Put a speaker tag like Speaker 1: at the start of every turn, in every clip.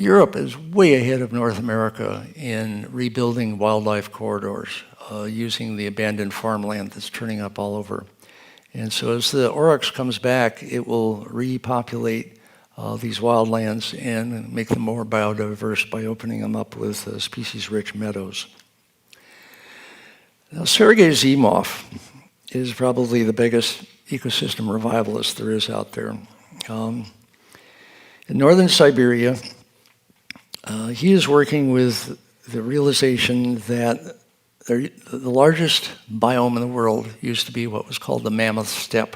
Speaker 1: Europe is way ahead of North America in rebuilding wildlife corridors, using the abandoned farmland that's turning up all over. And so as the oryx comes back, it will repopulate these wildlands and make them more biodiverse by opening them up with species-rich meadows. Now, Sergei Zimov is probably the biggest ecosystem revivalist there is out there. In northern Siberia, he is working with the realization that the largest biome in the world used to be what was called the Mammoth steppe,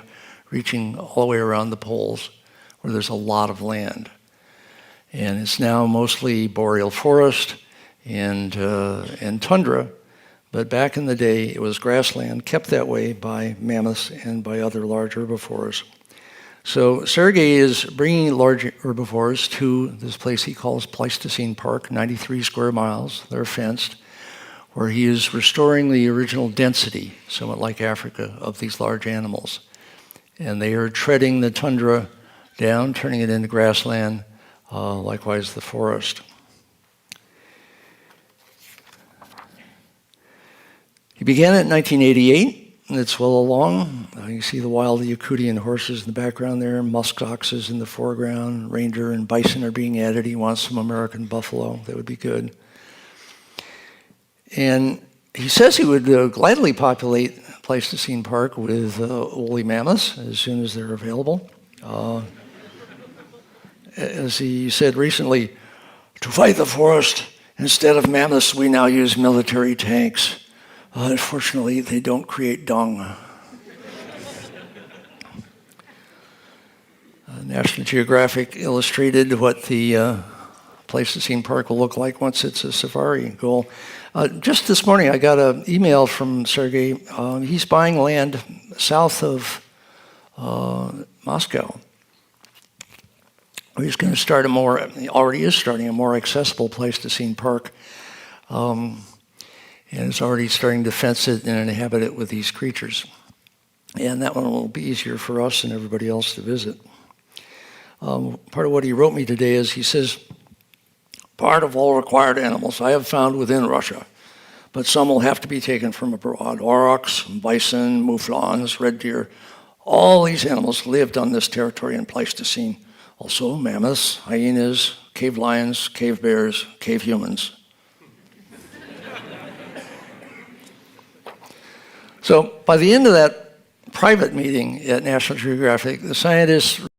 Speaker 1: reaching all the way around the poles, where there's a lot of land. And it's now mostly boreal forest and tundra, but back in the day it was grassland, kept that way by mammoths and by other large herbivores. So Sergei is bringing large herbivores to this place he calls Pleistocene Park, 93 square miles, they're fenced, where he is restoring the original density, somewhat like Africa, of these large animals. And they are treading the tundra down, turning it into grassland, likewise the forest. He began it in 1988. And it's well along. You see the wild Yakutian horses in the background there, musk oxes in the foreground, reindeer and bison are being added. He wants some American buffalo. That would be good. And he says he would gladly populate Pleistocene Park with woolly mammoths as soon as they're available. As he said recently, to fight the forest, instead of mammoths, we now use military tanks. Unfortunately, they don't create dung. National Geographic illustrated what the Pleistocene Park will look like once it's a safari goal. Just this morning, I got an email from Sergei. He's buying land south of Moscow. He's going to start he already is starting a more accessible Pleistocene Park. And it's already starting to fence it and inhabit it with these creatures. And that one will be easier for us and everybody else to visit. Part of what he wrote me today is, he says, part of all required animals I have found within Russia, but some will have to be taken from abroad. Aurochs, bison, mouflons, red deer, all these animals lived on this territory in Pleistocene. Also mammoths, hyenas, cave lions, cave bears, cave humans. So by the end of that private meeting at National Geographic, the scientists